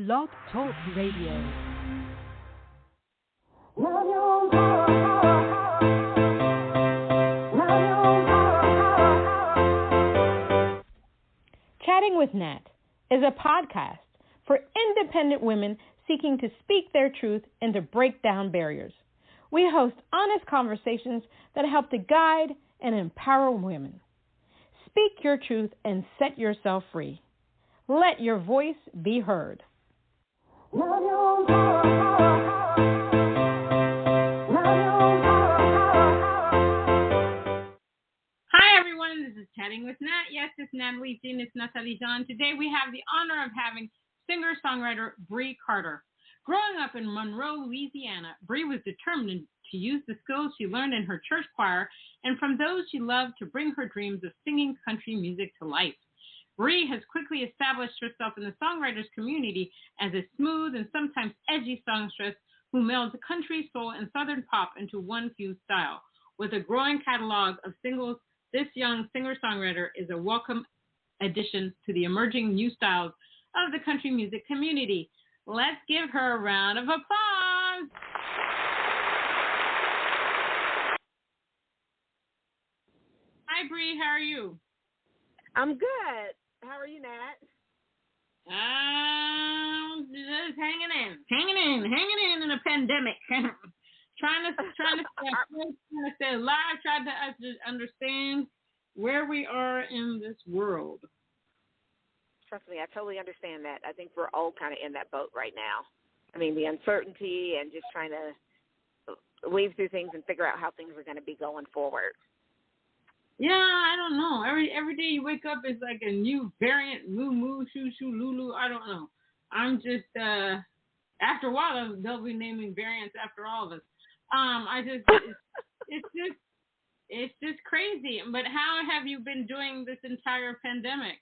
Blog Talk Radio. Chatting with Nat is a podcast for independent women seeking to speak their truth and to break down barriers. We host honest conversations that help to guide and empower women. Speak your truth and set yourself free. Let your voice be heard. Hi everyone, this is Chatting with Nat. Yes, it's Natalie Jean, it's Natalie Jean. Today we have the honor of having singer-songwriter Brei Carter. Growing up in Monroe, Louisiana, Brei was determined to use the skills she learned in her church choir and from those she loved to bring her dreams of singing country music to life. Brei has quickly established herself in the songwriters community as a smooth and sometimes edgy songstress who melds country, soul, and southern pop into one fused style. With a growing catalog of singles, this young singer-songwriter is a welcome addition to the emerging new styles of the country music community. Let's give her a round of applause. Hi, Brei. How are you? I'm good. How are you, Nat? Just hanging in a pandemic. trying to stay alive, trying to understand where we are in this world. Trust me, I totally understand that. I think we're all kind of in that boat right now. I mean, the uncertainty and just trying to weave through things and figure out how things are going to be going forward. Yeah, I don't know. Every day you wake up, it's like a new variant, moo, shoo, lulu. I don't know. I'm just, after a while, they'll be naming variants after all of us. It's just crazy. But how have you been doing this entire pandemic?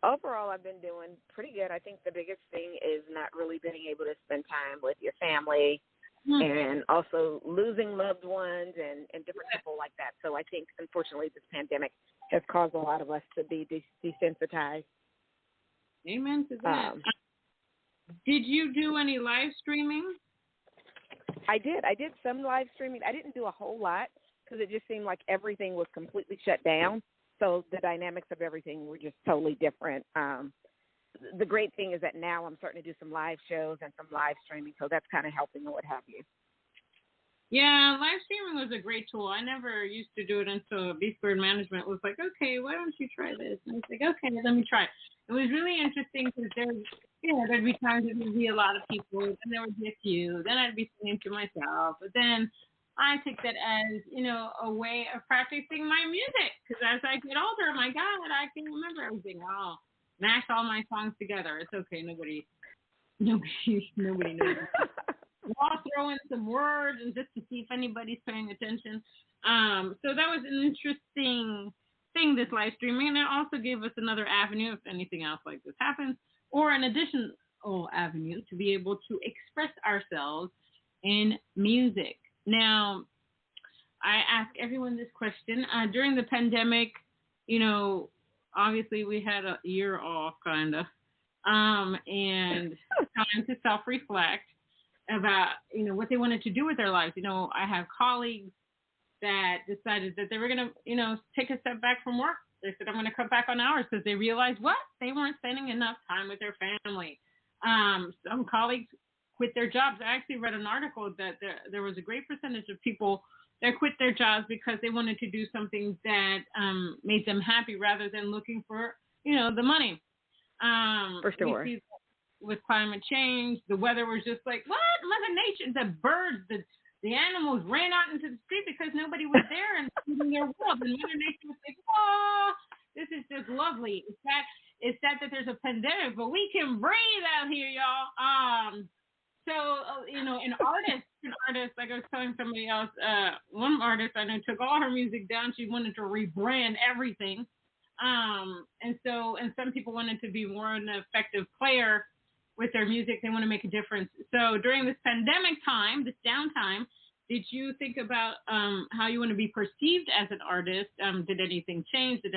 Overall, I've been doing pretty good. I think the biggest thing is not really being able to spend time with your family and also losing loved ones and different people like that. So I think, unfortunately, this pandemic has caused a lot of us to be desensitized. Amen to that. Did you do any live streaming? I did some live streaming. I didn't do a whole lot because it just seemed like everything was completely shut down. So the dynamics of everything were just totally different. The great thing is that now I'm starting to do some live shows and some live streaming, so that's kind of helping and what have you. Yeah, live streaming was a great tool. I never used to do it until B Squared Management was like, okay, why don't you try this? And I was like, okay, let me try it. It was really interesting because there'd be times there would be a lot of people, and there would be a few. Then I'd be singing to myself, but then I take that as, a way of practicing my music. Because as I get older, my God, I can remember everything. I'll mash all my songs together. It's okay. Nobody knows. I'll throw in some words and just to see if anybody's paying attention. So that was an interesting thing, this live streaming. And it also gave us another avenue if anything else like this happens, or an additional avenue to be able to express ourselves in music. Now, I ask everyone this question. During the pandemic, obviously we had a year off, kind of, and time to self-reflect about, what they wanted to do with their lives. I have colleagues that decided that they were going to, take a step back from work. They said, I'm going to cut back on hours because they realized they weren't spending enough time with their family. Some colleagues quit their jobs. I actually read an article that there was a great percentage of people that quit their jobs because they wanted to do something that made them happy rather than looking for, the money. For sure. We see with climate change, the weather was just like, what? Mother Nature, the birds, the animals ran out into the street because nobody was there and in their world. And Mother Nature was like, oh, this is just lovely. It's sad that there's a pandemic, but we can breathe out here, y'all. So, an artist, like I was telling somebody else, one artist I know took all her music down. She wanted to rebrand everything. And some people wanted to be more an effective player with their music. They want to make a difference. So during this pandemic time, this downtime, did you think about how you want to be perceived as an artist? Did anything change? Did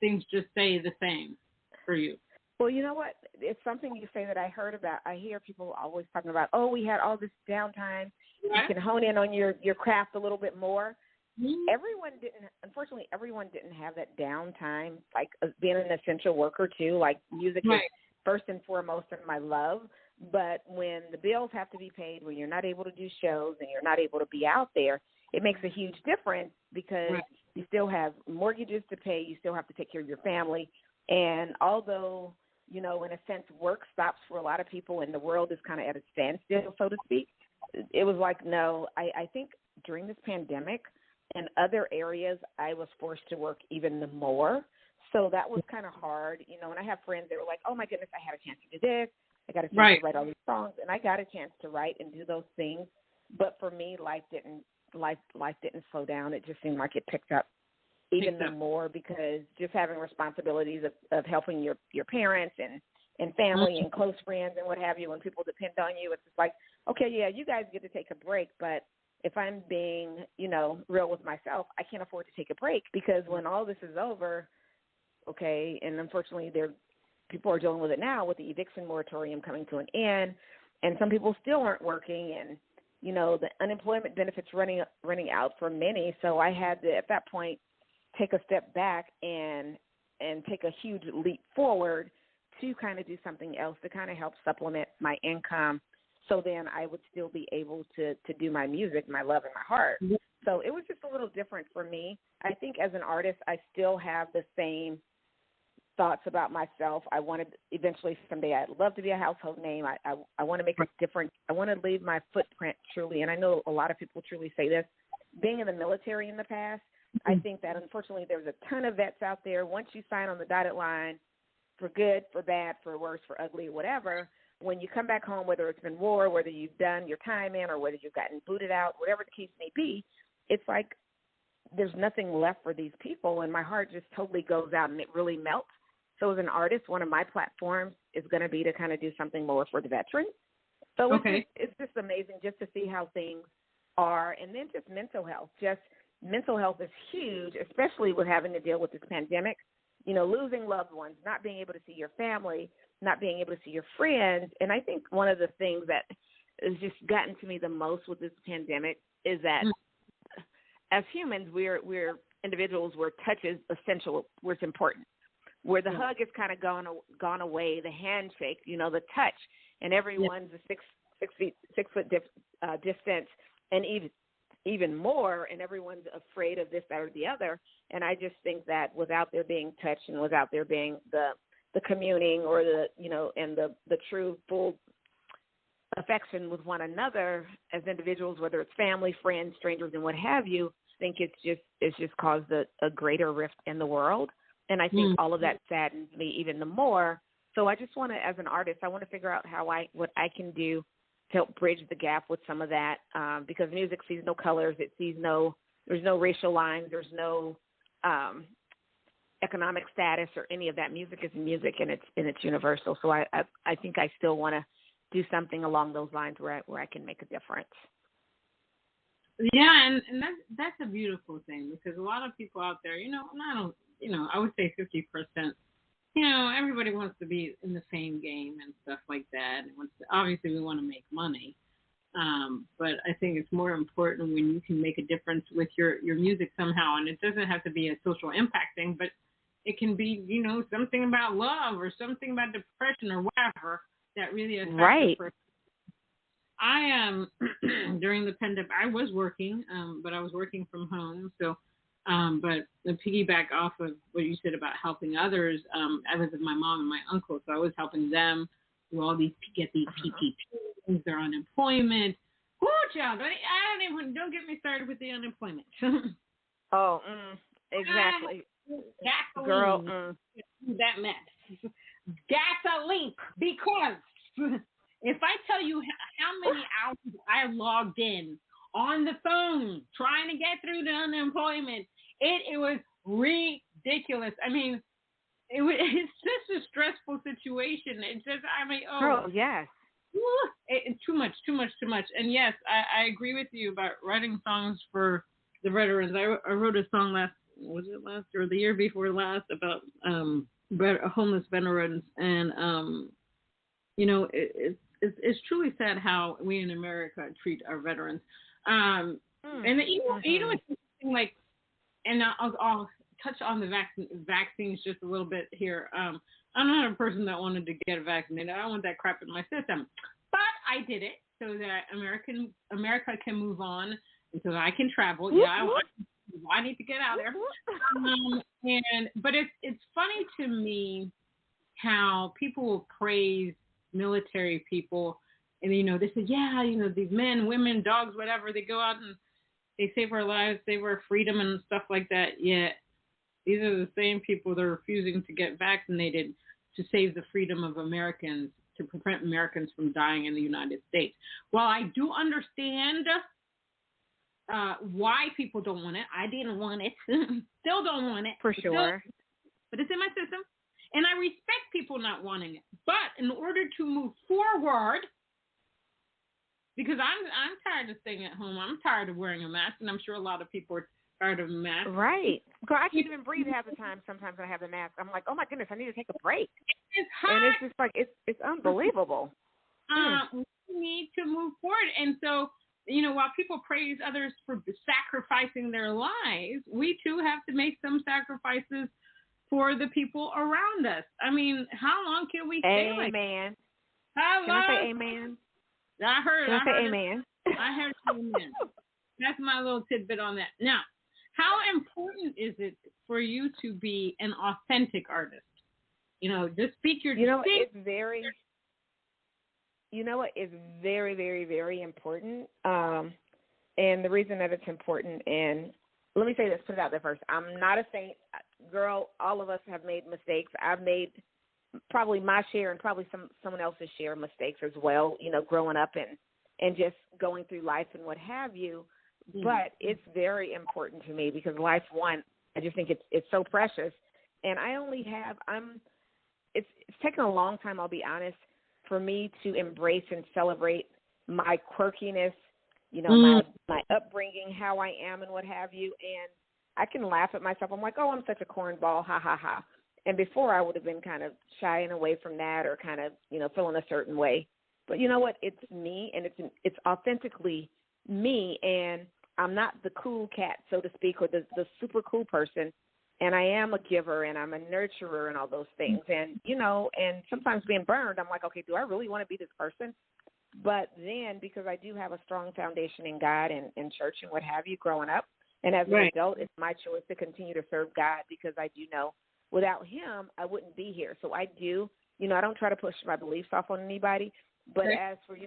things just stay the same for you? Well, you know what? It's something you say that I heard about. I hear people always talking about, oh, we had all this downtime. Right. You can hone in on your craft a little bit more. Mm-hmm. Unfortunately, everyone didn't have that downtime, like being an essential worker too. Like music Right. is first and foremost in my love. But when the bills have to be paid, when you're not able to do shows and you're not able to be out there, it makes a huge difference because Right. you still have mortgages to pay. You still have to take care of your family. And although, you know, in a sense, work stops for a lot of people and the world is kind of at a standstill, so to speak, it was like, no, I think during this pandemic and other areas, I was forced to work even more. So that was kind of hard, you know, and I have friends that were like, oh, my goodness, I had a chance to do this. I got a chance Right. to write all these songs, and I got a chance to write and do those things. But for me, life didn't slow down. It just seemed like it picked up even more because just having responsibilities of helping your parents and family and close friends and what have you, when people depend on you, it's just like, okay, yeah, you guys get to take a break, but if I'm being, you know, real with myself, I can't afford to take a break because when all this is over, okay, and unfortunately people are dealing with it now with the eviction moratorium coming to an end, and some people still aren't working, and, you know, the unemployment benefits running out for many. So I had to, at that point, take a step back and take a huge leap forward to kind of do something else to kind of help supplement my income so then I would still be able to do my music, my love, and my heart. So it was just a little different for me. I think as an artist, I still have the same thoughts about myself. I wanted eventually someday I'd love to be a household name. I want to make a difference. I want to leave my footprint truly, and I know a lot of people truly say this. Being in the military in the past, I think that unfortunately there's a ton of vets out there. Once you sign on the dotted line, for good, for bad, for worse, for ugly, whatever, when you come back home, whether it's been war, whether you've done your time in, or whether you've gotten booted out, whatever the case may be, it's like there's nothing left for these people, and my heart just totally goes out, and it really melts. So as an artist, one of my platforms is going to be to kind of do something more for the veterans. So it's just amazing just to see how things are, and then just mental health. Just mental health is huge, especially with having to deal with this pandemic. You know, losing loved ones, not being able to see your family, not being able to see your friends. And I think one of the things that has just gotten to me the most with this pandemic is that as humans, we're individuals where touch is essential, where it's important. Where the hug has kind of gone away, the handshake, you know, the touch, and everyone's a six foot distance, and even more, and everyone's afraid of this, that, or the other. And I just think that without there being touch and without there being the communing or the, you know, and the true full affection with one another as individuals, whether it's family, friends, strangers, and what have you, I think it's just caused a greater rift in the world. And I think all of that saddens me even the more. So I just want to, as an artist, I want to figure out what I can do to help bridge the gap with some of that, because music sees no colors. It sees there's no racial lines. There's no economic status or any of that. Music is music, and it's universal. So I think I still want to do something along those lines where I can make a difference. Yeah, and that's a beautiful thing, because a lot of people out there, I would say 50%, everybody wants to be in the same game and stuff like that. And obviously we want to make money. But I think it's more important when you can make a difference with your music somehow. And it doesn't have to be a social impact thing, but it can be, something about love or something about depression or whatever that really affects the person. I during the pandemic, I was working, but I was working from home. So, but to piggyback off of what you said about helping others, I was with my mom and my uncle, so I was helping them do all these PPPs, their unemployment. Whoo, child! Don't get me started with the unemployment. Exactly, Gasoline, girl. That mess. Gasoline, because. If I tell you how many hours I logged in on the phone trying to get through the unemployment, it was ridiculous. I mean, it's just a stressful situation. It's just, Girl, yes. Too much. And yes, I agree with you about writing songs for the veterans. I wrote a song last year or the year before last about homeless veterans, and it's truly sad how we in America treat our veterans. And it's interesting, like, and I'll touch on the vaccines just a little bit here. I'm not a person that wanted to get vaccinated. I don't want that crap in my system, but I did it so that America can move on, and so that I can travel. Yeah, I need to get out there. But it's funny to me how people will praise military people, and they say, yeah, these men, women, dogs, whatever, they go out and they save our lives, save our freedom and stuff like that. Yet these are the same people that are refusing to get vaccinated to save the freedom of Americans, to prevent Americans from dying in the United States. While I do understand why people don't want it, I didn't want it, still don't want it. For sure. But it's in my system. And I respect people not wanting it. But in order to move forward, because I'm tired of staying at home, I'm tired of wearing a mask, and I'm sure a lot of people are tired of a mask. Right. So I can't even breathe half the time. Sometimes I have the mask. I'm like, oh my goodness, I need to take a break. It's hot. And it's just like it's unbelievable. We need to move forward, and so while people praise others for sacrificing their lives, we too have to make some sacrifices for the people around us. I mean, how long can we stay like that? Amen. How long? Can I say amen? I heard. Can I say amen? I heard amen. That's my little tidbit on that. Now, how important is it for you to be an authentic artist? Just speak your. It's very. It's very, very, very important. And the reason that it's important, and let me say this, put it out there first. I'm not a saint. Girl, all of us have made mistakes. I've made probably my share and probably someone else's share of mistakes as well, growing up and just going through life and what have you. Mm-hmm. But it's very important to me because life, one, I just think it's so precious. And I only have, it's taken a long time, I'll be honest, for me to embrace and celebrate my quirkiness, my upbringing, how I am and what have you. And I can laugh at myself. I'm like, oh, I'm such a cornball, ha, ha, ha. And before I would have been kind of shying away from that or kind of, feeling a certain way. But you know what? It's me, and it's authentically me, and I'm not the cool cat, so to speak, or the super cool person. And I am a giver, and I'm a nurturer and all those things. And, and sometimes being burned, I'm like, okay, do I really want to be this person? But then because I do have a strong foundation in God and church and what have you growing up, and as an adult, it's my choice to continue to serve God because I do know without him, I wouldn't be here. So I do, I don't try to push my beliefs off on anybody. But as for,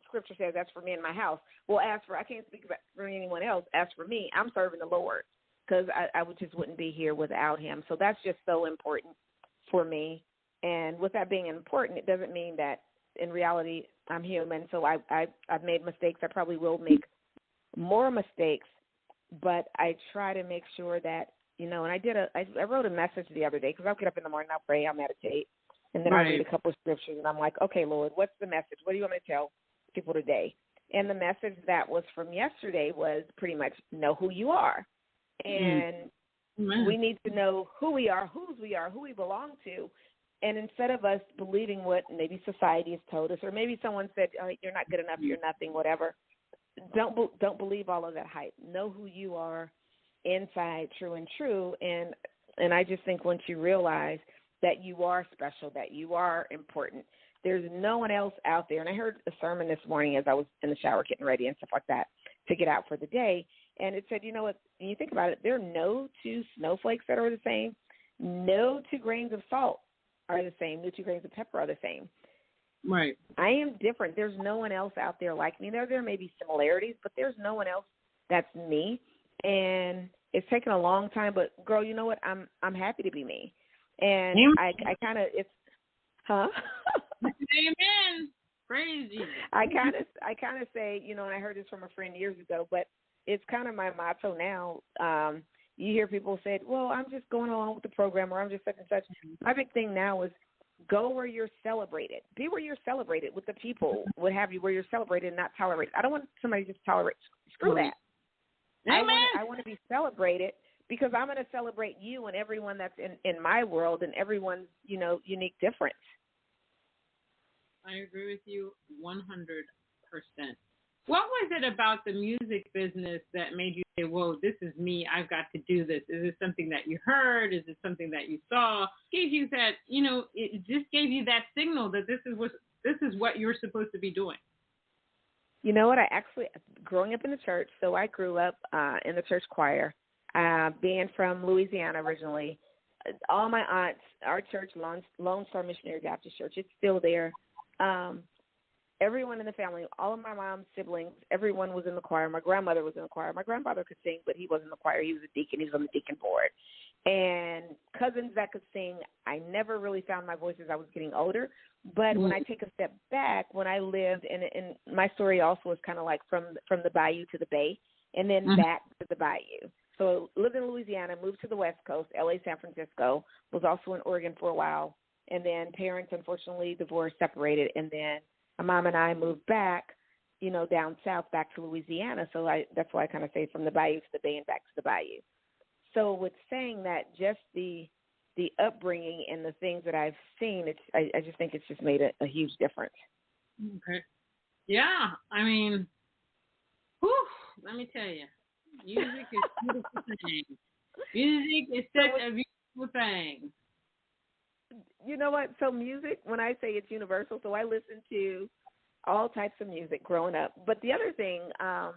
Scripture says, as for me and my house. Well, I can't speak for anyone else. As for me, I'm serving the Lord because I just wouldn't be here without him. So that's just so important for me. And with that being important, it doesn't mean that in reality I'm human. So I've made mistakes. I probably will make more mistakes. But I try to make sure that, and I wrote a message the other day because I'll get up in the morning, I'll pray, I'll meditate, and then I'll read a couple of scriptures, and I'm like, okay, Lord, what's the message? What do you want me to tell people today? And the message that was from yesterday was pretty much know who you are. And we need to know who we are, whose we are, who we belong to. And instead of us believing what maybe society has told us, or maybe someone said, oh, you're not good enough, you're nothing, whatever, don't believe all of that hype. Know who you are inside, true and true. And I just think once you realize that you are special, that you are important, there's no one else out there. And I heard a sermon this morning as I was in the shower getting ready and stuff like that to get out for the day. And it said, what, when you think about it, there are no two snowflakes that are the same. No 2 grains of salt are the same. No 2 grains of pepper are the same. Right. I am different. There's no one else out there like me. There may be similarities, but there's no one else that's me. And it's taken a long time, but girl, you know what? I'm happy to be me. And I kind of, it's, huh? Amen. Crazy. I kind of say, and I heard this from a friend years ago, but it's kind of my motto now. You hear people say, well, I'm just going along with the program, or I'm just such and such. My big thing now is go where you're celebrated. Be where you're celebrated with the people, what have you, where you're celebrated and not tolerated. I don't want somebody just to tolerate. Screw that. Amen. I want to be celebrated because I'm going to celebrate you and everyone that's in my world and everyone's, unique difference. I agree with you 100%. What was it about the music business that made you say, whoa, this is me, I've got to do this? Is it something that you heard? Is it something that you saw? Gave you that, it just gave you that signal that this is what you're supposed to be doing. You know what? Growing up in the church, so I grew up in the church choir, being from Louisiana originally. All my aunts, our church, Lone Star Missionary Baptist Church, it's still there. Everyone in the family, all of my mom's siblings, everyone was in the choir. My grandmother was in the choir. My grandfather could sing, but he wasn't in the choir. He was a deacon. He was on the deacon board. And cousins that could sing, I never really found my voice as I was getting older. But when I take a step back, when I lived, and my story also was kind of like from the bayou to the bay, and then back to the bayou. So lived in Louisiana, moved to the West Coast, L.A., San Francisco, was also in Oregon for a while. And then parents, unfortunately, divorced, separated, and then my mom and I moved back, down south, back to Louisiana. So that's why I kind of say from the bayou to the bay and back to the bayou. So with saying that, just the upbringing and the things that I've seen, I just think it's just made a huge difference. Okay. Yeah, I mean, let me tell you, music is a beautiful thing. Music is such a beautiful thing. You know what? So music, when I say it's universal, so I listen to all types of music growing up. But the other thing, I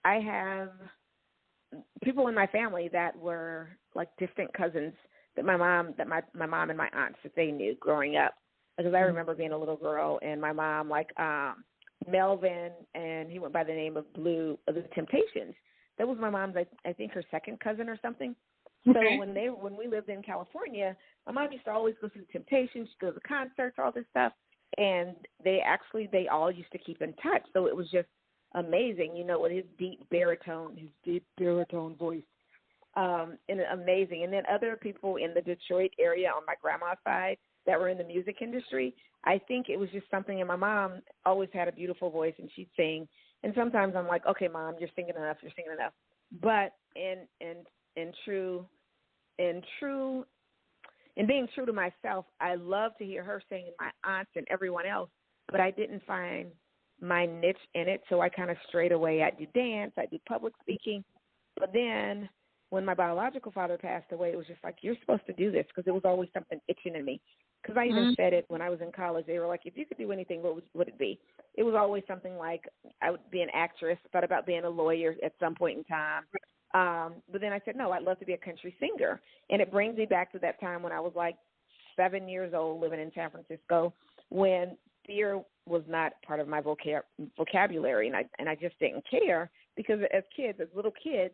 have people in my family that were like distant cousins that my mom and my aunts that they knew growing up. Because I remember being a little girl and my mom, like Melvin, and he went by the name of Blue of the Temptations. That was my mom's, I think, her second cousin or something. Okay. So when we lived in California, my mom used to always go to the Temptations, she'd go to concerts, all this stuff, and they all used to keep in touch. So it was just amazing, with his deep baritone voice, and amazing. And then other people in the Detroit area on my grandma's side that were in the music industry, I think it was just something. And my mom always had a beautiful voice, and she'd sing. And sometimes I'm like, okay, Mom, you're singing enough. But in being true to myself, I love to hear her sing and my aunts and everyone else, but I didn't find my niche in it, so I kind of strayed away. I do dance, I do public speaking, but then when my biological father passed away, it was just like, you're supposed to do this, because it was always something itching in me. Because I even said it when I was in college. They were like, if you could do anything, what would it be? It was always something like I would be an actress, thought about being a lawyer at some point in time. But then I said, no, I'd love to be a country singer. And it brings me back to that time when I was like 7 years old living in San Francisco, when fear was not part of my vocabulary. And I just didn't care, because as little kids,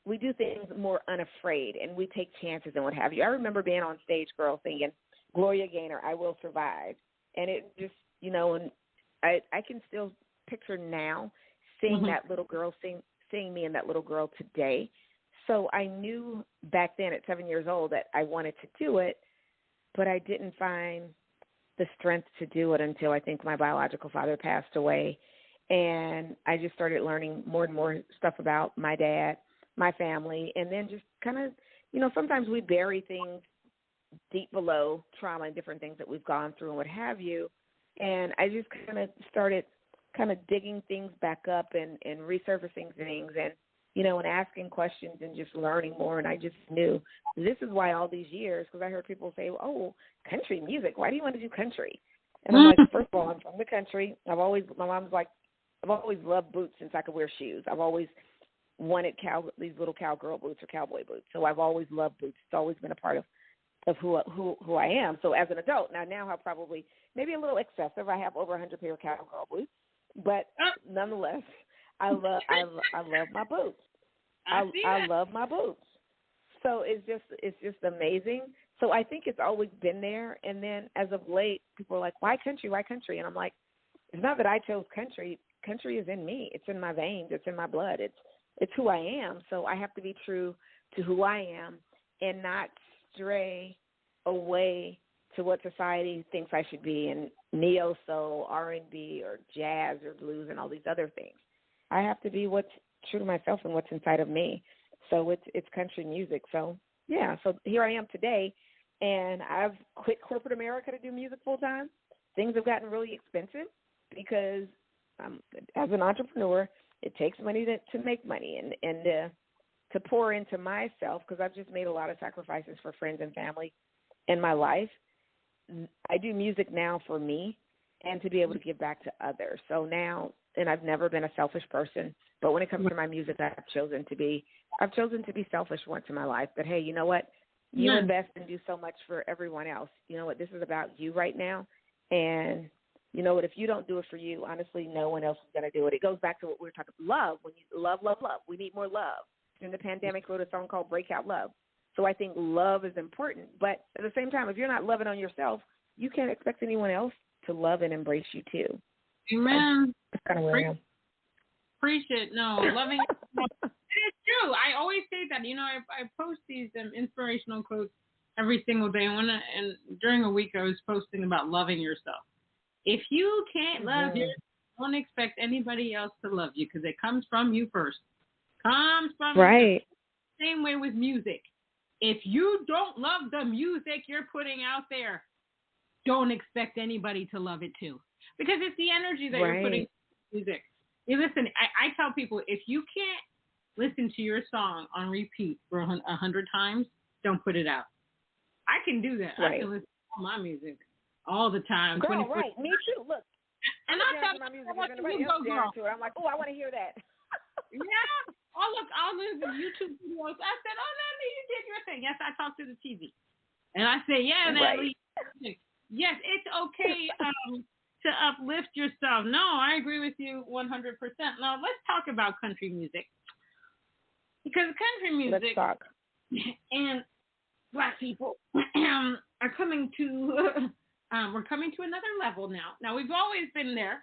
we do things more unafraid and we take chances and what have you. I remember being on stage, girl, singing Gloria Gaynor, I Will Survive. And it just, and I can still picture now seeing that little girl seeing me and that little girl today. So I knew back then at 7 years old that I wanted to do it, but I didn't find the strength to do it until I think my biological father passed away. And I just started learning more and more stuff about my dad, my family, and then just kind of, sometimes we bury things deep below trauma and different things that we've gone through and what have you. And I just kind of started digging things back up and resurfacing things and, and asking questions and just learning more. And I just knew this is why all these years, because I heard people say, oh, country music, why do you want to do country? And I'm like, first of all, I'm from the country. My mom's like, I've always loved boots since I could wear shoes. I've always wanted these little cowgirl boots or cowboy boots. So I've always loved boots. It's always been a part of who I am. So as an adult, now I'm probably maybe a little excessive. I have over 100 pair of cowgirl boots, but nonetheless, I love my boots. I love my boots. So it's just amazing. So I think it's always been there. And then as of late, people are like, why country? Why country? And I'm like, it's not that I chose country. Country is in me. It's in my veins. It's in my blood. It's who I am. So I have to be true to who I am and not stray away to what society thinks I should be in neo soul, R&B, or jazz or blues and all these other things. I have to be what's true to myself and what's inside of me. So it's country music. So, yeah, so here I am today, and I've quit corporate America to do music full time. Things have gotten really expensive because as an entrepreneur, it takes money to make money and to pour into myself, because I've just made a lot of sacrifices for friends and family in my life. I do music now for me and to be able to give back to others. So now, and I've never been a selfish person, but when it comes to my music, I've chosen to be selfish once in my life. But hey, you know what? You invest and do so much for everyone else. You know what? This is about you right now. And you know what? If you don't do it for you, honestly, no one else is going to do it. It goes back to what we were talking about. Love. When you love. We need more love. In the pandemic, wrote a song called Breakout Love. So I think love is important. But at the same time, if you're not loving on yourself, you can't expect anyone else to love and embrace you too. Amen. That's kind of where I am. Appreciate loving. It's true. I always say that. You know, I post these inspirational quotes every single day. And during a week, I was posting about loving yourself. If you can't love yourself, don't expect anybody else to love you, because it comes from you first. Comes from right. The same way with music. If you don't love the music you're putting out there, don't expect anybody to love it too, because it's the energy that you're putting in music. You listen. I tell people, if you can't listen to your song on repeat for 100 times, don't put it out. I can do that. Right. I can listen to all my music all the time. Girl, right. Me too. Look. And I'll tell my music. everybody else dance to it. I'm like, oh, I want to hear that. Yeah. Oh, look, I'll listen to YouTube videos. I said, oh, Natalie, you did your thing. Yes, I talked to the TV. And I say, yeah, Natalie. Right. Yes, it's okay to uplift yourself. No, I agree with you 100%. Now, let's talk about country music. Because country music and Black people are coming to, we're coming to another level now. Now, we've always been there,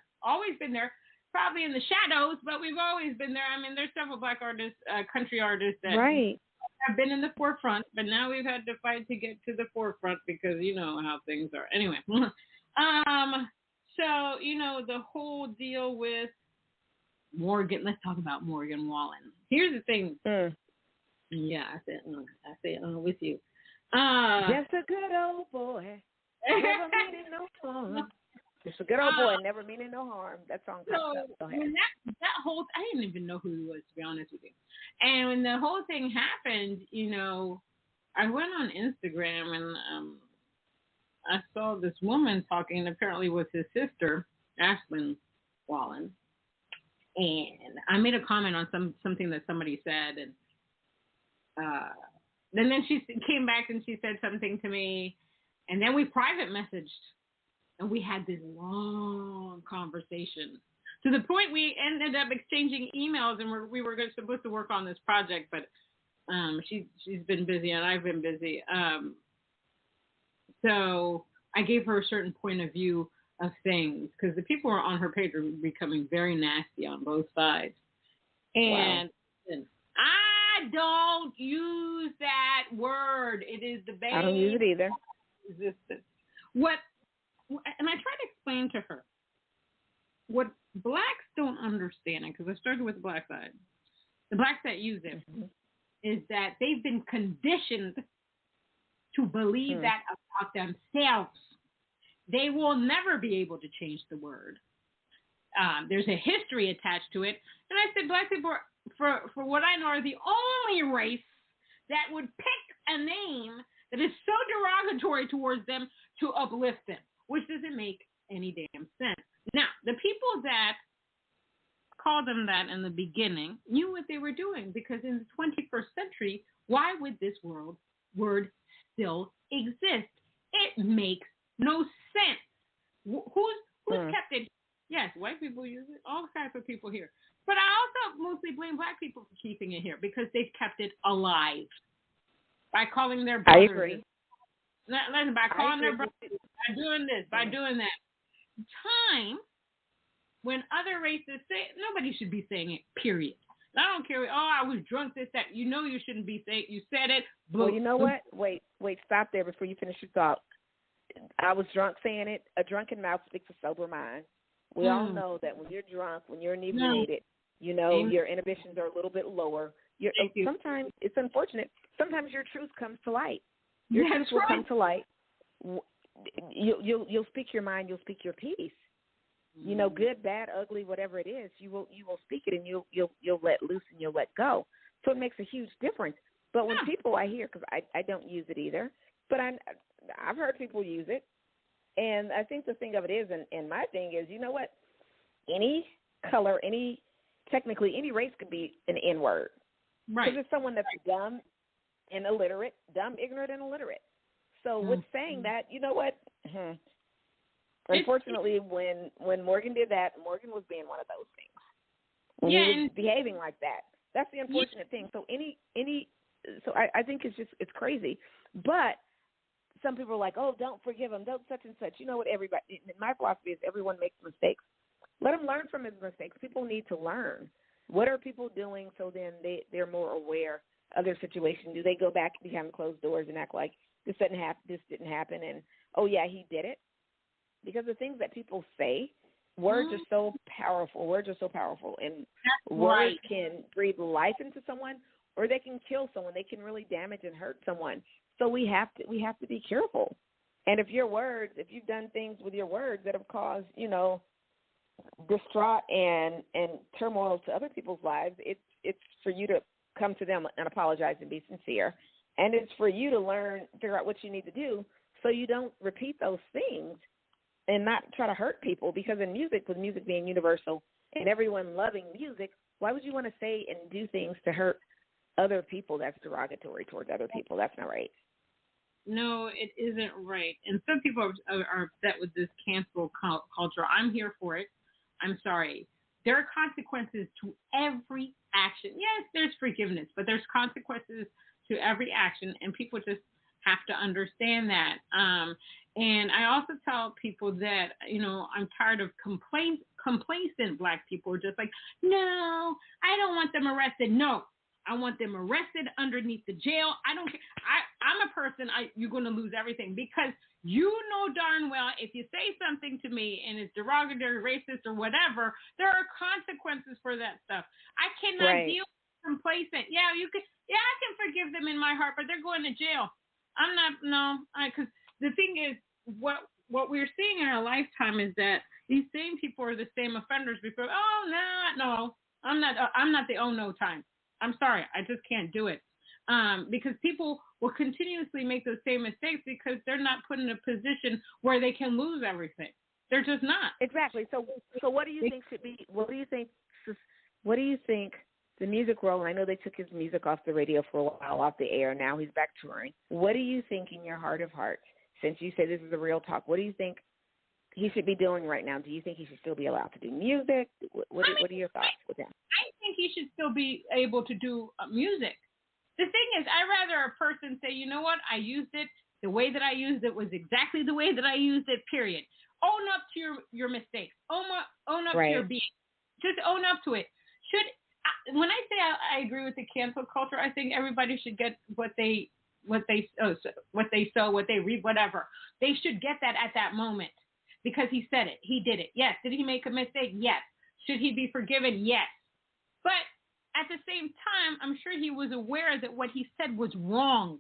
probably in the shadows, but we've always been there. I mean, there's several Black artists, country artists that have been in the forefront, but now we've had to fight to get to the forefront because you know how things are. Anyway, so, you know, the whole deal with Morgan, let's talk about Morgan Wallen. Here's the thing. Yeah, I said with you. Just a good old boy, never meaning no harm. Just a good old boy, never meaning no harm. That song comes up. When that whole, I didn't even know who he was, to be honest with you. And when the whole thing happened, you know, I went on Instagram and I saw this woman talking apparently with his sister, Ashlyn Wallen. And I made a comment on something that somebody said, and then she came back and she said something to me, and then we private messaged, and we had this long conversation to the point we ended up exchanging emails, and we were supposed to work on this project, but she's been busy and I've been busy. So I gave her a certain point of view of things, because the people who are on her page are becoming very nasty on both sides. And I don't use that word. It is the base. I don't use it either. Resistance. And I try to explain to her what Blacks don't understand, because I started with the Black side. The Blacks that use it is that they've been conditioned to believe that about themselves. They will never be able to change the word. There's a history attached to it. And I said, Black people, for what I know, are the only race that would pick a name that is so derogatory towards them to uplift them, which doesn't make any damn sense. Now, the people that called them that in the beginning knew what they were doing, because in the 21st century, why would this word still exist? It makes no sense. Who's kept it? Yes, white people use it. All kinds of people here. But I also mostly blame Black people for keeping it here, because they've kept it alive by calling their brothers. I agree. By calling their brothers, by doing this, by doing that. Time when other races say, nobody should be saying it, period. I don't care. Oh, I was drunk, this, that. You know you shouldn't be saying. You said it. Well, you know what? Wait, stop there before you finish your thought. I was drunk saying it. A drunken mouth speaks a sober mind. We all know that when you're drunk, when you're inebriated, you know, your inhibitions are a little bit lower. Thank you. Sometimes it's unfortunate. Sometimes your truth comes to light. Your truth will come to light. You'll speak your mind. You'll speak your piece. You know, good, bad, ugly, whatever it is, you will speak it, and you'll let loose and you'll let go. So it makes a huge difference. But when people I hear, because I don't use it either, but I've heard people use it, and I think the thing of it is, and my thing is, you know what? Any color, technically any race could be an N-word. Right. Because it's someone that's dumb and illiterate, ignorant, and illiterate. So with saying that, you know what? Unfortunately, when Morgan did that, Morgan was being one of those things. When he was behaving like that. That's the unfortunate thing. So so I think it's crazy. But some people are like, oh, don't forgive him, don't such and such. You know what? My philosophy is everyone makes mistakes. Let them learn from his mistakes. People need to learn. What are people doing so then they're more aware of their situation? Do they go back behind closed doors and act like this didn't happen, and, oh, yeah, he did it? Because the things that people say, words are so powerful. And words can breathe life into someone, or they can kill someone. They can really damage and hurt someone. So we have to be careful. And if you've done things with your words that have caused, distraught and turmoil to other people's lives, it's for you to come to them and apologize and be sincere. And it's for you to figure out what you need to do so you don't repeat those things and not try to hurt people. Because in music, with music being universal and everyone loving music, why would you want to say and do things to hurt other people that's derogatory towards other people? That's not right. No, it isn't right. And some people are upset with this cancel culture. I'm here for it. I'm sorry. There are consequences to every action. Yes, there's forgiveness, but there's consequences to every action, and people just have to understand that. And I also tell people that, I'm tired of complacent Black people who are just like, no, I don't want them arrested. No, I want them arrested underneath the jail. I don't care. I'm a person, you're going to lose everything, because you know darn well if you say something to me and it's derogatory, racist, or whatever, there are consequences for that stuff. I cannot deal with complacent. Yeah, I can forgive them in my heart, but they're going to jail. I'm not, because the thing is, what we're seeing in our lifetime is that these same people are the same offenders before. Oh, no, I'm not the no time. I'm sorry, I just can't do it. Because people will continuously make those same mistakes because they're not put in a position where they can lose everything. They're just not. Exactly. So what do you think should be? What do you think the music world? And I know they took his music off the radio for a while, off the air. Now he's back touring. What do you think, in your heart of hearts, since you say this is a real talk, what do you think he should be doing right now? Do you think he should still be allowed to do music? What are your thoughts with him? I think he should still be able to do music. The thing is, I'd rather a person say, you know what, I used it. The way that I used it was exactly the way that I used it, period. Own up to your mistakes. Own up to your being. Just own up to it. When I say I agree with the cancel culture, I think everybody should get what they sow, what they reap, whatever. They should get that at that moment, because he said it. He did it. Yes. Did he make a mistake? Yes. Should he be forgiven? Yes. But at the same time, I'm sure he was aware that what he said was wrong.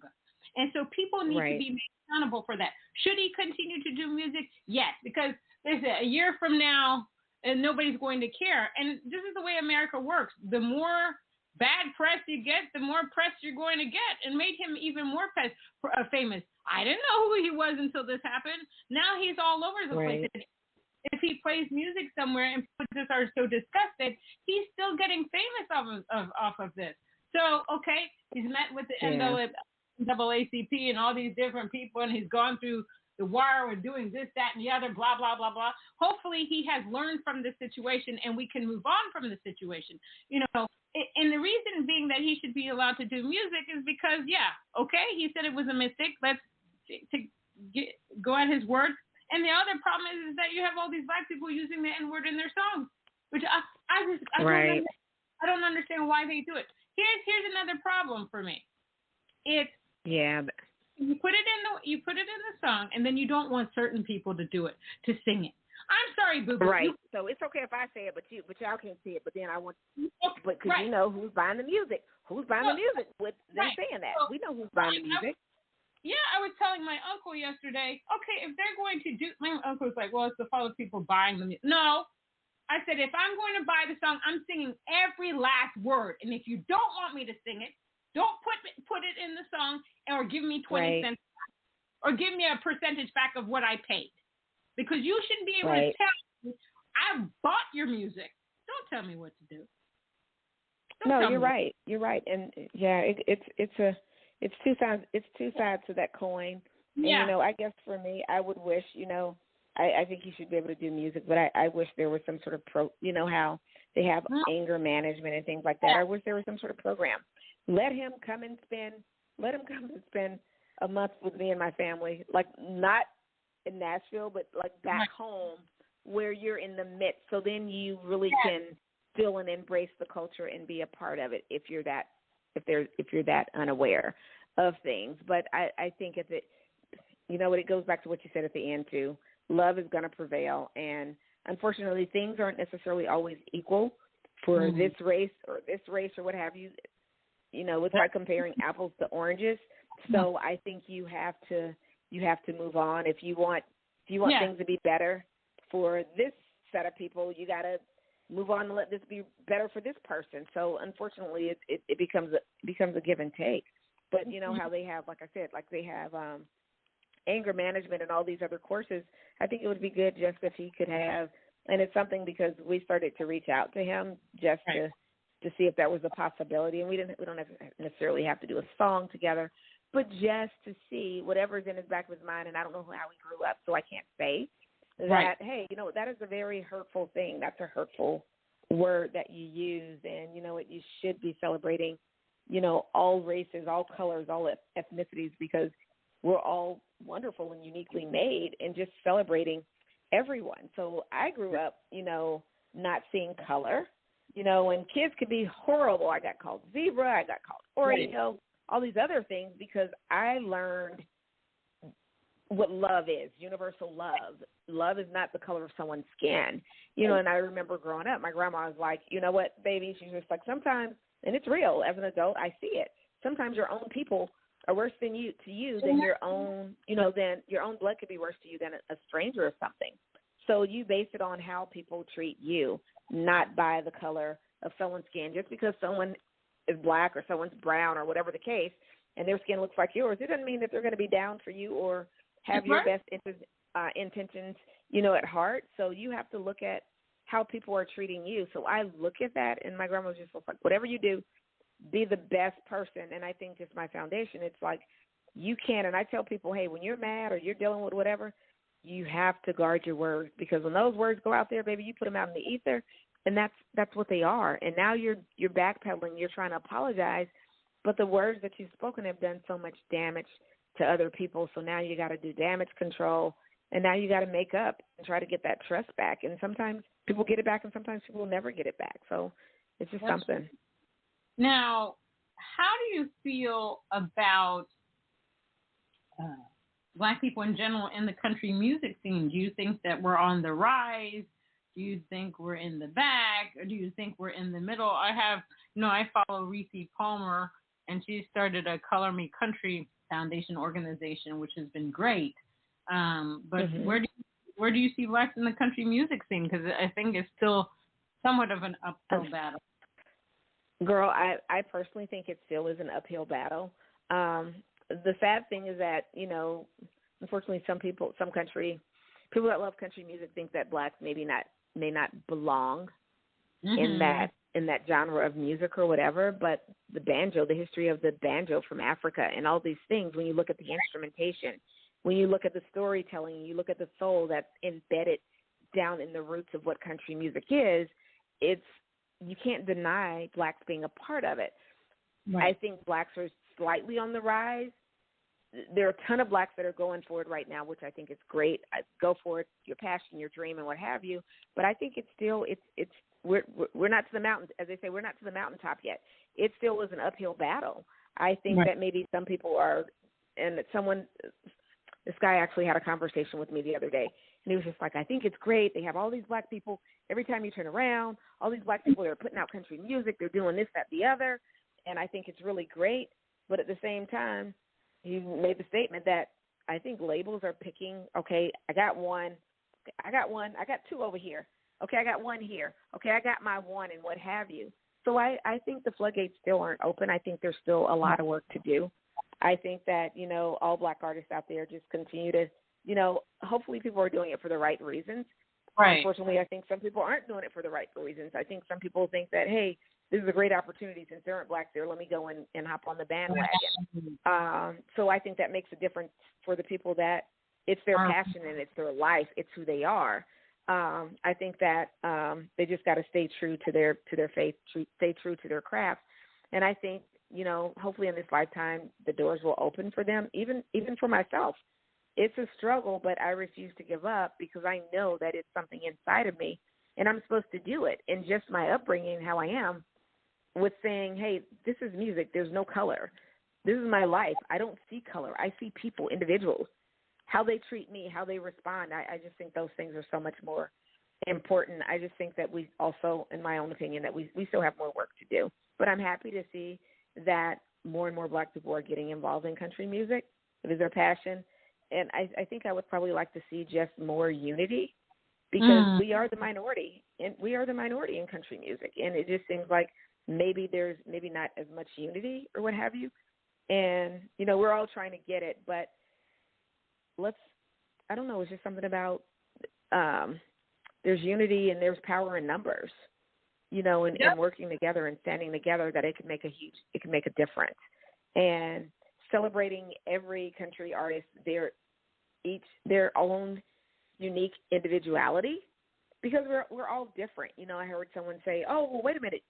And so people need to be made accountable for that. Should he continue to do music? Yes, because there's a year from now and nobody's going to care. And this is the way America works. The more bad press you get, the more press you're going to get, and made him even more famous. I didn't know who he was until this happened. Now he's all over the place. If he plays music somewhere and people just are so disgusted, he's still getting famous off of this. So, okay, he's met with the NAACP and all these different people, and he's gone through the wire with doing this, that, and the other, blah, blah, blah, blah. Hopefully he has learned from this situation and we can move on from the situation. And the reason being that he should be allowed to do music is because, he said it was a mistake. Let's go at his word. And the other problem is that you have all these Black people using the N-word in their songs, which I don't understand why they do it. Here's another problem for me. You put it in the song, and then you don't want certain people to do it, to sing it. I'm sorry, boo boo. Right. So it's okay if I say it, but y'all can't see it. But then I want, but because right. you know who's buying the music, who's buying the music with them saying that. We know who's buying the music. Yeah, I was telling my uncle yesterday. Okay, if they're going to do, my uncle was like, well, it's the fault of people buying the music. No, I said if I'm going to buy the song, I'm singing every last word, and if you don't want me to sing it, don't put it in the song, or give me 20 cents, or give me a percentage back of what I paid. Because you shouldn't be able to tell me, I bought your music. Don't tell me what to do. No, you're right. You're right. And yeah, it's two sides. It's two sides to that coin. Yeah. And I guess for me, I would wish, I think you should be able to do music, but I wish there was some sort of how they have anger management and things like that. I wish there was some sort of program. Let him come and spend a month with me and my family, like not in Nashville, but like back home where you're in the midst. So then you really can feel and embrace the culture and be a part of it if you're that unaware of things. But I think it goes back to what you said at the end too. Love is going to prevail, and unfortunately, things aren't necessarily always equal for this race or what have you. It's like comparing apples to oranges. So I think you have to move on. If you want things to be better for this set of people, you got to move on and let this be better for this person. So unfortunately, it becomes a give and take. But how they have, like I said, they have anger management and all these other courses. I think it would be good just if he could have, and it's something because we started to reach out to him just to see if that was a possibility, and we don't necessarily have to do a song together, but just to see whatever's in his back of his mind. And I don't know how he grew up, so I can't say that, hey, that is a very hurtful thing. That's a hurtful word that you use, and you should be celebrating, all races, all colors, all ethnicities, because we're all wonderful and uniquely made, and just celebrating everyone. So I grew up, not seeing color, and kids could be horrible. I got called zebra, I got called Oreo, all these other things, because I learned what love is, universal love. Love is not the color of someone's skin, and I remember growing up, my grandma was like, you know what, baby, she's just like, sometimes, and it's real, as an adult, I see it. Sometimes your own people are worse than than your own, then your own blood could be worse to you than a stranger or something. So you base it on how people treat you, not by the color of someone's skin. Just because someone is black or someone's brown or whatever the case, and their skin looks like yours, it doesn't mean that they're going to be down for you or have your best intentions, at heart. So you have to look at how people are treating you. So I look at that, and my grandma was just like, whatever you do, be the best person. And I think just my foundation, it's like you can, and I tell people, hey, when you're mad or you're dealing with whatever, you have to guard your words, because when those words go out there, baby, you put them out in the ether, and that's what they are. And now you're backpedaling, you're trying to apologize, but the words that you've spoken have done so much damage to other people. So now you got to do damage control, and now you got to make up and try to get that trust back. And sometimes people get it back, and sometimes people will never get it back. So it's just something. Now, how do you feel about Black people in general in the country music scene? Do you think that we're on the rise? Do you think we're in the back? Or do you think we're in the middle? I follow Reese Palmer, and she started a Color Me Country Foundation organization, which has been great. But where do you see Blacks in the country music scene? Because I think it's still somewhat of an uphill battle. Girl, I personally think it still is an uphill battle. The sad thing is that, unfortunately, people that love country music think that Blacks may not belong in that genre of music or whatever. But the banjo, the history of the banjo from Africa and all these things, when you look at the instrumentation, when you look at the storytelling, you look at the soul that's embedded down in the roots of what country music is, you can't deny Blacks being a part of it. Right. I think Blacks are slightly on the rise. There are a ton of Blacks that are going for it right now, which I think is great. Go for it, your passion, your dream, and what have you. But I think we're not to the mountain, as they say, we're not to the mountaintop yet. It still is an uphill battle. I think that maybe some people are, and this guy actually had a conversation with me the other day, And he was just like, I think it's great. They have all these black people. Every time you turn around, all these black people that are putting out country music, they're doing this, that, the other. And I think it's really great. But at the same time, he made the statement that I think labels are picking, okay, I got one. I got two over here. Okay, I got one here. Okay, I got my one and what have you. So I think the floodgates still aren't open. I think there's still a lot of work to do. I think that, all black artists out there just continue to, hopefully people are doing it for the right reasons. Right. Unfortunately, I think some people aren't doing it for the right reasons. I think some people think that, hey, this is a great opportunity since there aren't blacks there. Let me go and hop on the bandwagon. So I think that makes a difference for the people that it's their passion and it's their life. It's who they are. I think that they just got to stay true to their faith, stay true to their craft. And I think, hopefully in this lifetime, the doors will open for them, even for myself. It's a struggle, but I refuse to give up because I know that it's something inside of me, and I'm supposed to do it. And just my upbringing, how I am, with saying, hey, this is music. There's no color. This is my life. I don't see color. I see people, individuals, how they treat me, how they respond. I just think those things are so much more important. I just think that we also, in my own opinion, that we still have more work to do. But I'm happy to see that more and more black people are getting involved in country music. It is their passion. And I think I would probably like to see just more unity because we are the minority, and we are the minority in country music. And it just seems like maybe there's not as much unity or what have you. And, we're all trying to get it, but I don't know, it's just something about there's unity and there's power in numbers, and working together and standing together that it can make a difference. And celebrating every country artist, their own unique individuality, because we're all different. I heard someone say, oh, well, wait a minute,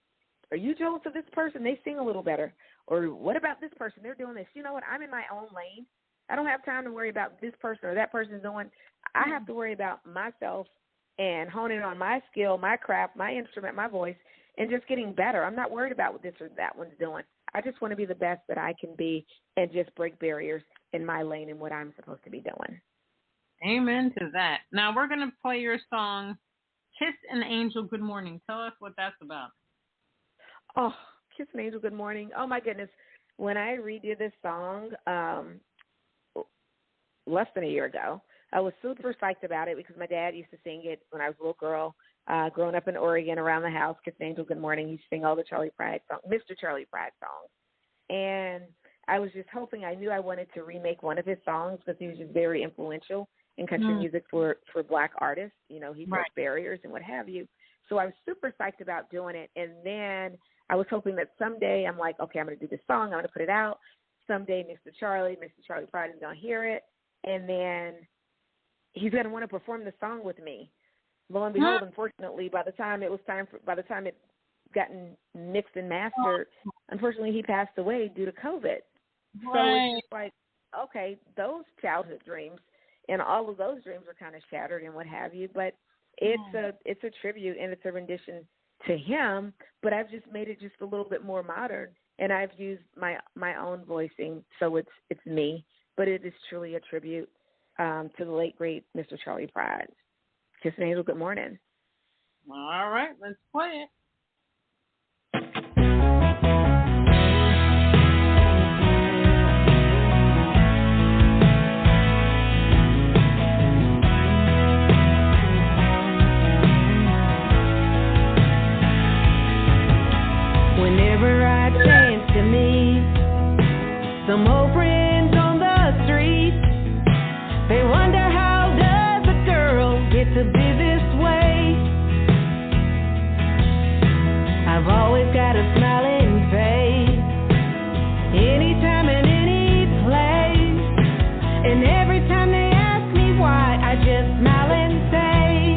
are you jealous of this person? They sing a little better. Or what about this person? They're doing this. You know what? I'm in my own lane. I don't have time to worry about this person or that person's doing. I have to worry about myself and honing on my skill, my craft, my instrument, my voice, and just getting better. I'm not worried about what this or that one's doing. I just want to be the best that I can be and just break barriers in my lane and what I'm supposed to be doing. Amen to that. Now we're going to play your song, Kiss an Angel Good Morning. Tell us what that's about. Oh, Kiss an Angel Good Morning. Oh, my goodness. When I redid this song less than a year ago, I was super psyched about it because my dad used to sing it when I was a little girl. Growing up in Oregon around the house, Kiss an Angel Good Morning, he used to sing all the Charlie Pride songs, Mr. Charlie Pride songs. And I was just hoping, I knew I wanted to remake one of his songs because he was just very influential in country music for black artists. He broke barriers and what have you. So I was super psyched about doing it. And then I was hoping that someday I'm like, okay, I'm going to do this song. I'm going to put it out. Someday Mr. Charlie Pride is going to hear it. And then he's going to want to perform the song with me. Lo and behold, unfortunately, by the time it gotten mixed and mastered, unfortunately, he passed away due to COVID. So it's just like, okay, those childhood dreams and all of those dreams are kind of shattered and what have you. But it's a tribute and it's a rendition to him. But I've just made it just a little bit more modern, and I've used my own voicing, so it's me. But it is truly a tribute to the late great Mr. Charlie Pride. Kiss an Angel Good Morning. All right, let's play it. Whenever I chance to meet some old friends on the street, they wonder how does a girl get to be this way. I've always got a smiling face, anytime and any place, and every time they ask me why, I just smile and say,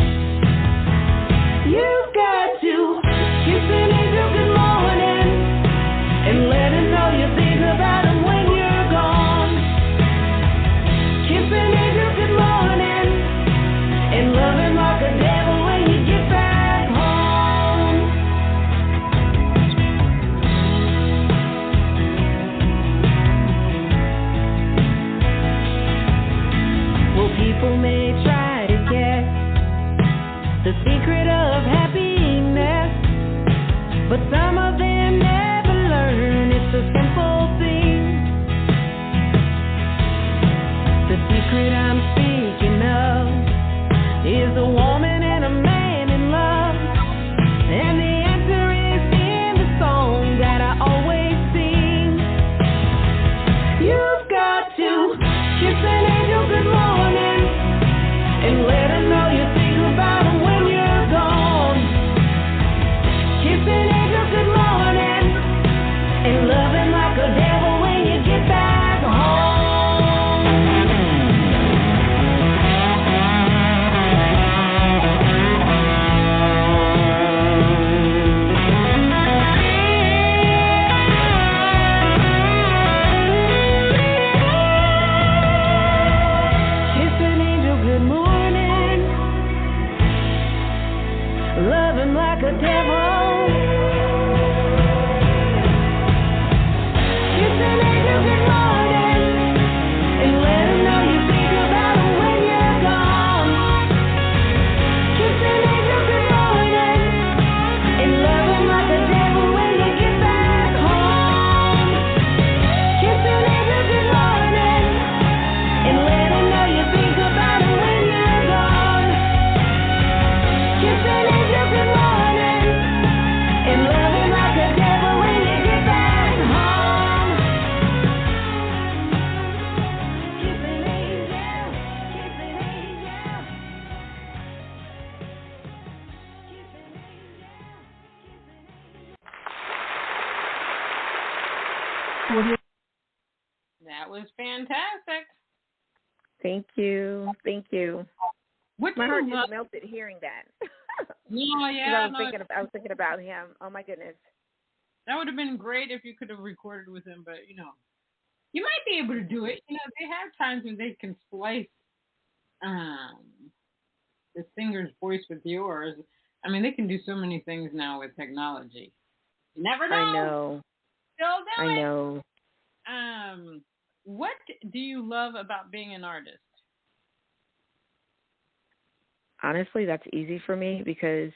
you've got to kiss an angel good morning and let her know you think about him when you're gone. secret of happiness, but some of them never learn. It's a simple thing. The secret I'm speaking of is a woman and a man in love, and the answer is in the song that I always sing. You've got to kiss an angel good morning and let her know you think about her when you're gone. Kiss an angel good morning and love him like a devil when you get back home. Kiss an angel good morning, love him like a devil. Kiss an angel good morning and let him know you think about him when you're gone. Kiss an angel good morning and love him like a devil when you get back home. Kiss an angel good morning and let him know you think about him when you're gone. Kiss an angel good morning and love him like a devil when you get back home. Kiss an angel, kiss an angel. Kiss an angel, That was fantastic. Thank you. Thank you. What do My heart you love? just melted hearing that. Yeah, 'Cause yeah. I was thinking about him. Oh my goodness. That would have been great if you could have recorded with him, but you might be able to do it. They have times when they can splice the singer's voice with yours. I mean, they can do so many things now with technology. You never know. I know. Still do I it. know. What do you love about being an artist? Honestly, that's easy for me because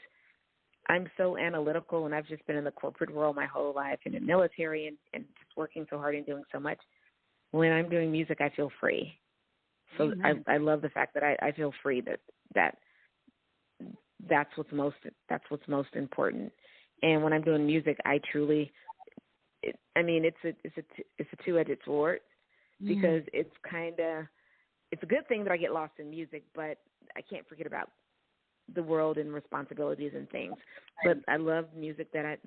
I'm so analytical, and I've just been in the corporate world my whole life, in the military, and just working so hard and doing so much. When I'm doing music, I feel free. So I love the fact that I feel free. That's what's most important. And when I'm doing music, I truly, it's a two-edged sword because it's a good thing that I get lost in music, but I can't forget about the world and responsibilities and things. But I love music that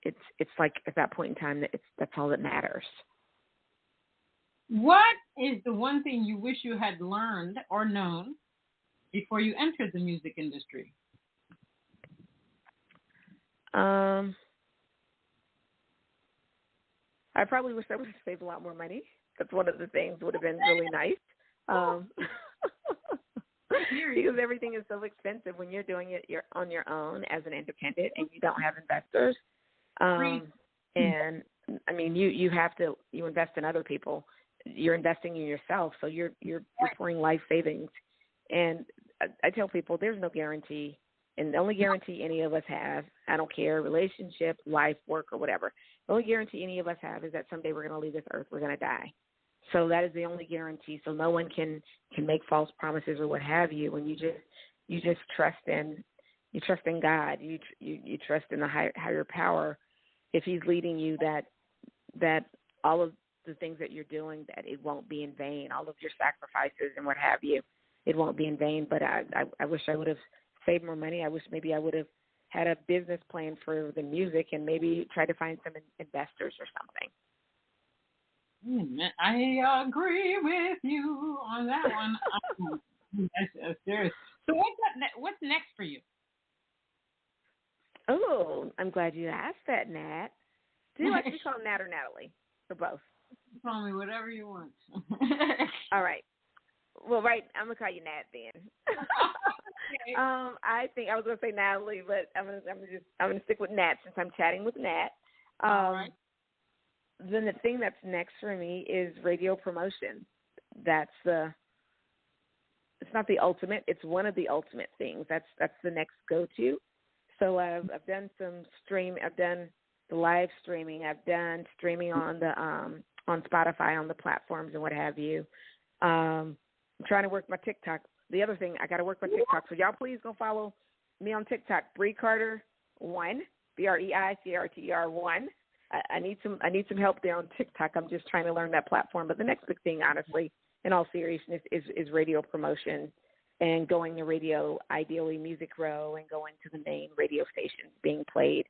it's like at that point in time that's all that matters. What is the one thing you wish you had learned or known before you entered the music industry? I probably wish I would have saved a lot more money. That's one of the things would have been really nice. Because everything is so expensive when you're doing it on your own as an independent and you don't have investors. And I mean, you invest in other people. You're investing in yourself, so you're pouring life savings. And I tell people there's no guarantee, and the only guarantee any of us have, I don't care, relationship, life, work, or whatever, the only guarantee any of us have is that someday we're going to leave this earth, we're going to die. So that is the only guarantee. So no one can make false promises or what have you. And you just trust in God. You trust in the higher power. If He's leading you, that all of the things that you're doing, that it won't be in vain. All of your sacrifices and what have you, it won't be in vain. But I wish I would have saved more money. I wish maybe I would have had a business plan for the music and maybe try to find some investors or something. I agree with you on that one. That's serious. So what's next for you? Oh, I'm glad you asked that, Nat. Do you like to be called Nat or Natalie? Or both? Call me whatever you want. All right. Well, right, I'm going to call you Nat then. Okay. I think I was going to say Natalie, but I'm going to stick with Nat since I'm chatting with Nat. All right. Then the thing that's next for me is radio promotion. That's not the ultimate. It's one of the ultimate things. That's the next go-to. So I've done some stream. I've done the live streaming. I've done streaming on the on Spotify, on the platforms and what have you. I'm trying to work my TikTok. The other thing, I got to work my TikTok. So y'all please go follow me on TikTok, Brei Carter 1, BREICRTER 1. I need some help there on TikTok. I'm just trying to learn that platform. But the next big thing, honestly, in all seriousness, is radio promotion and going to radio, ideally Music Row, and going to the main radio stations being played,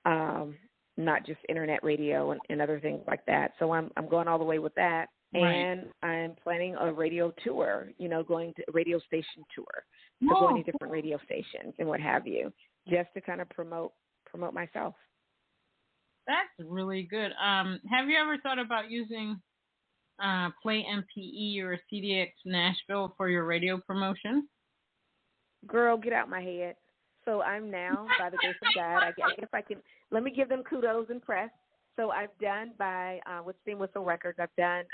not just internet radio and other things like that. So I'm going all the way with that. Right. And I'm planning a radio tour, going to a radio station tour, so going to different radio stations and what have you, just to kind of promote myself. That's really good. Have you ever thought about using Play MPE or CDX Nashville for your radio promotion? Girl, get out my head. So I'm now, by the grace of God, I guess I can, let me give them kudos and press. So I've done with Steam Whistle Records, I've done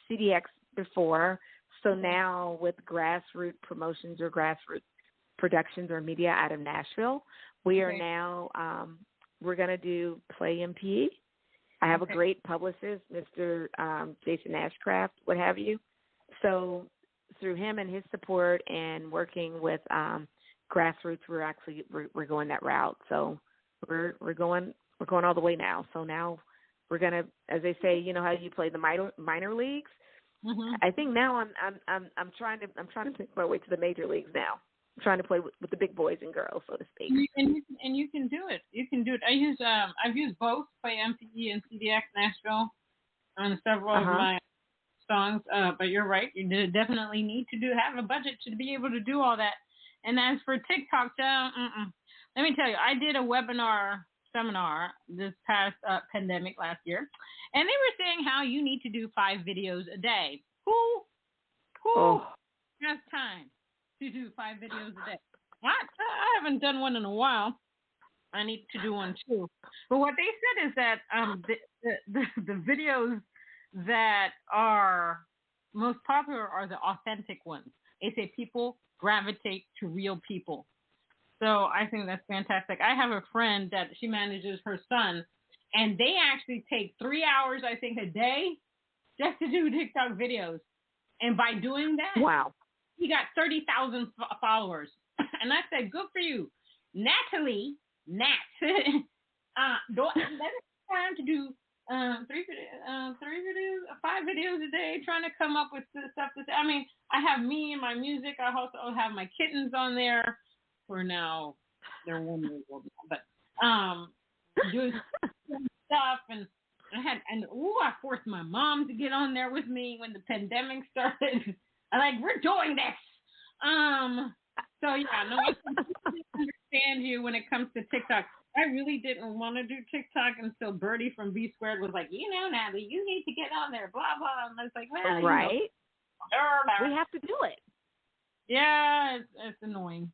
CDX before. So now with grassroots promotions or grassroots productions or media out of Nashville, we are now, we're going to do Play MPE. I have a great publicist, Mr. Jason Ashcraft, what have you. So through him and his support and working with grassroots, we're going that route. So we're going all the way now. So now we're gonna, as they say, how you play the minor leagues. Mm-hmm. I think now I'm trying to make my way to the major leagues now. I'm trying to play with the big boys and girls, so to speak. And you can do it. You can do it. I've used both Play MPE and CDX Nashville on several of my songs. But you're right. You definitely need to have a budget to be able to do all that. And as for TikTok, let me tell you, I did a seminar this past pandemic last year, and they were saying how you need to do 5 videos a day. Who has time to do 5 videos a day? I haven't done one in a while. I need to do one too. But what they said is that the videos that are most popular are the authentic ones. They say people gravitate to real people. So I think that's fantastic. I have a friend that she manages her son, and they actually take 3 hours, I think, a day just to do TikTok videos. And by doing that, wow, he got 30,000 followers. And I said, good for you. Natalie, Nat, let us time to do 5 videos a day, trying to come up with stuff to say. I mean, I have me and my music. I also have my kittens on there. For now, they're 1 year old now, but doing stuff, and I forced my mom to get on there with me when the pandemic started. We're doing this. So yeah, no, I completely understand you when it comes to TikTok. I really didn't want to do TikTok until Birdie from B Squared was like, Natalie, you need to get on there, blah blah. And I was like, well, right, we have to do it. Yeah, it's annoying.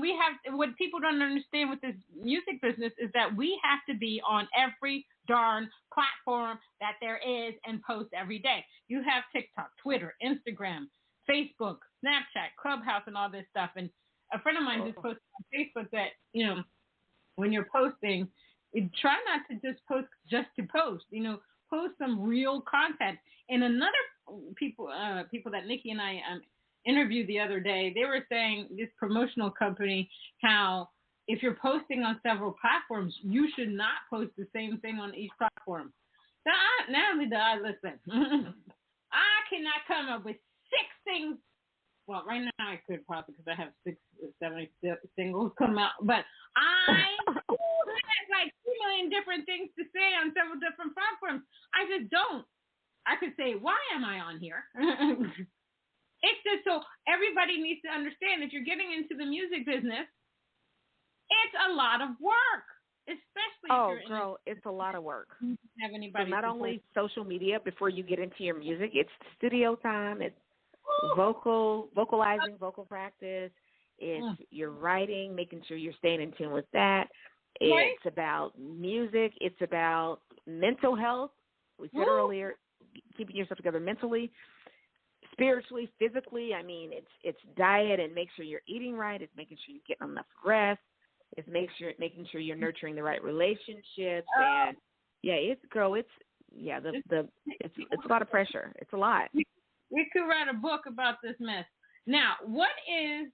We have, what people don't understand with this music business is that we have to be on every darn platform that there is and post every day. You have TikTok, Twitter, Instagram, Facebook, Snapchat, Clubhouse, and all this stuff. And a friend of mine just posted on Facebook that, when you're posting, try not to just post just to post, post some real content. And another people that Nikki and I interviewed the other day, they were saying, this promotional company, how if you're posting on several platforms, you should not post the same thing on each platform. Listen, I cannot come up with 6 things. Well, right now I could probably, because I have 70 singles come out, but I have 2 million different things to say on several different platforms. I just don't. I could say, why am I on here? It's just so everybody needs to understand that you're getting into the music business. It's a lot of work, especially if you're it's a lot of work. Have anybody? So not only social media before you get into your music, it's studio time, it's vocalizing, vocal practice, it's your writing, making sure you're staying in tune with that. It's about music. It's about mental health. We said earlier, keeping yourself together mentally, spiritually, physically. I mean, it's diet and make sure you're eating right. It's making sure you're getting enough rest. It's making sure you're nurturing the right relationships. And yeah, it's a lot of pressure. It's a lot. We could write a book about this mess. Now, what is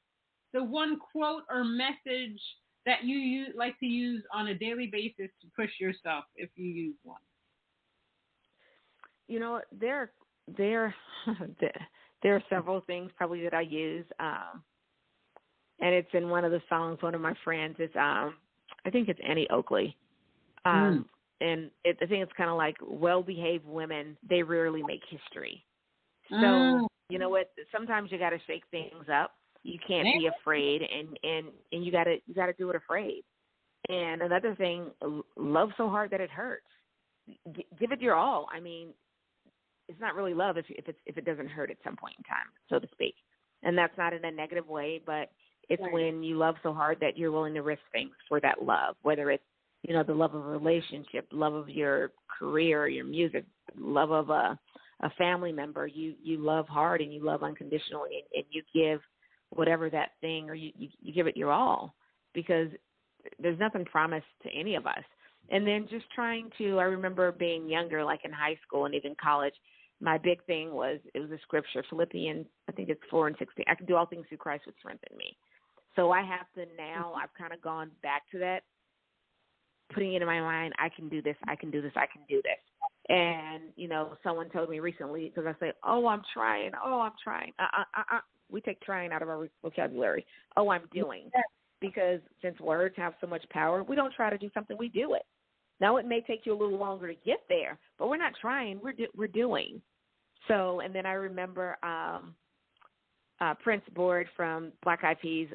the one quote or message that you like to use on a daily basis to push yourself, if you use one? You know, there are several things probably that I use, and it's in one of the songs. One of my friends is, I think it's Annie Oakley, and I think it's kind of like, well-behaved women, they rarely make history. So you know what? Sometimes you got to shake things up. You can't be afraid, and you got to do it afraid. And another thing, love so hard that it hurts. Give it your all. I mean, it's not really love if it doesn't hurt at some point in time, so to speak. And that's not in a negative way, but it's when you love so hard that you're willing to risk things for that love, whether it's, you know, the love of a relationship, love of your career, your music, love of a family member. You love hard and you love unconditionally, and you give whatever that thing, or you give it your all, because there's nothing promised to any of us. And then just trying to, I remember being younger, like in high school and even college, my big thing was, it was a scripture, Philippians, I think it's 4:16. I can do all things through Christ which strengthen me. So I have to now, I've kind of gone back to that, putting it in my mind, I can do this, I can do this, I can do this. And, you know, someone told me recently, because I say, I'm trying. We take trying out of our vocabulary. I'm doing. Because since words have so much power, we don't try to do something, we do it. Now, it may take you a little longer to get there, but we're not trying, we're doing. So, and then I remember Prince Board from Black Eyed Peas,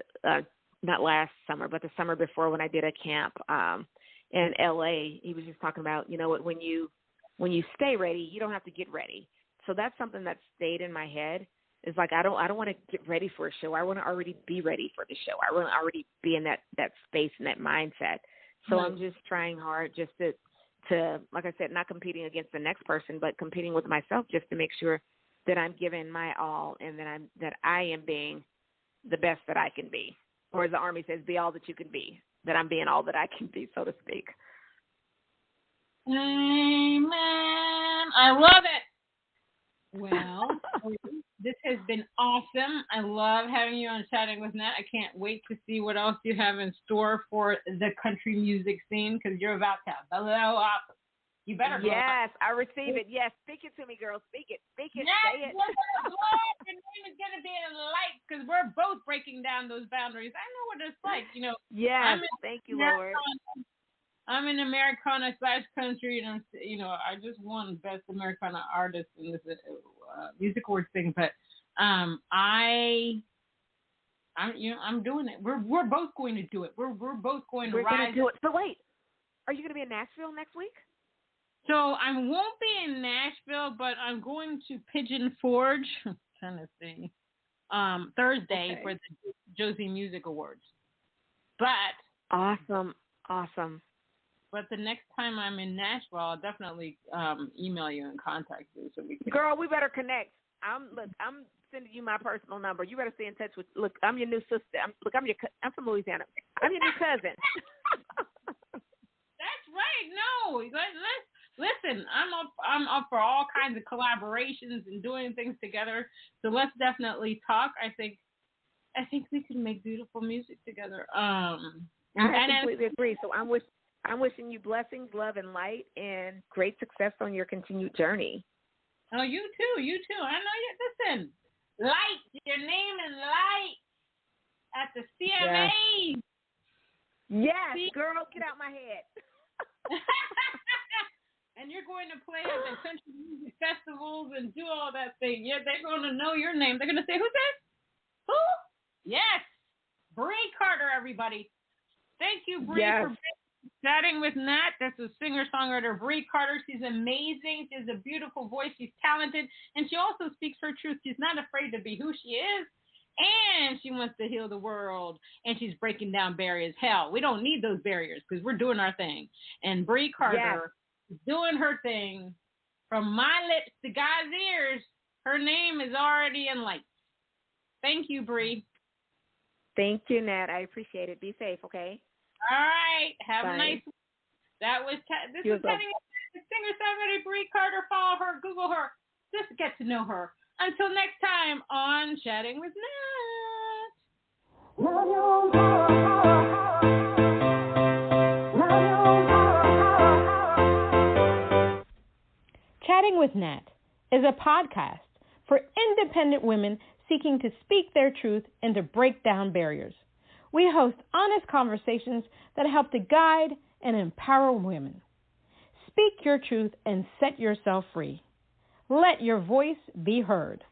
not last summer, but the summer before, when I did a camp in L.A., he was just talking about, you know what, when you stay ready, you don't have to get ready. So that's something that stayed in my head. It's like, I don't want to get ready for a show. I want to already be ready for the show. I want to already be in that space and that mindset. So I'm just trying hard just to, like I said, not competing against the next person, but competing with myself, just to make sure that I'm giving my all, and that I am being the best that I can be. Or as the Army says, be all that you can be, that I'm being all that I can be, so to speak. Amen. I love it. Well, this has been awesome. I love having you on Chatting with Nat. I can't wait to see what else you have in store for the country music scene, because you're about to blow up. You better blow up. Yes, I receive it. Yes, speak it to me, girl. Speak it. Speak it. Yes, say it. Your name is going to be in lights, because we're both breaking down those boundaries. I know what it's like, you know. Yes, thank you, Lord. I'm an Americana / country, and I just won Best Americana Artist in this music awards thing. But I'm doing it. We're both going to do it. We're both going to rise. We're going to do it. So wait, are you going to be in Nashville next week? So I won't be in Nashville, but I'm going to Pigeon Forge, Tennessee, Thursday for the Josie Music Awards. But awesome. But the next time I'm in Nashville, I'll definitely email you and contact you so we can. Girl, we better connect. I'm sending you my personal number. You better stay in touch with. Look, I'm your new sister. I'm from Louisiana. I'm your new cousin. That's right. No, let's listen. I'm up for all kinds of collaborations and doing things together. So let's definitely talk. I think we can make beautiful music together. I completely agree. So I'm wishing you blessings, love, and light, and great success on your continued journey. Oh, you too. I know you. Listen, light. Your name is Light at the CMAs. Yes, girl, get out my head. And you're going to play at the country music festivals and do all that thing. Yeah, they're going to know your name. They're going to say, who's this? Who? Yes. Brei Carter, everybody. Thank you, Brei, for chatting with Nat. That's a singer-songwriter, Brei Carter. She's amazing. She has a beautiful voice. She's talented. And she also speaks her truth. She's not afraid to be who she is. And she wants to heal the world. And she's breaking down barriers. Hell, we don't need those barriers because we're doing our thing. And Brei Carter is doing her thing from my lips to God's ears. Her name is already in lights. Thank you, Brei. Thank you, Nat. I appreciate it. Be safe, okay? All right. Have Bye. a nice week. This is singer-songwriter Brei Carter. Follow her, Google her, just get to know her. Until next time on Chatting with Nat. Chatting with Nat is a podcast for independent women seeking to speak their truth and to break down barriers. We host honest conversations that help to guide and empower women. Speak your truth and set yourself free. Let your voice be heard.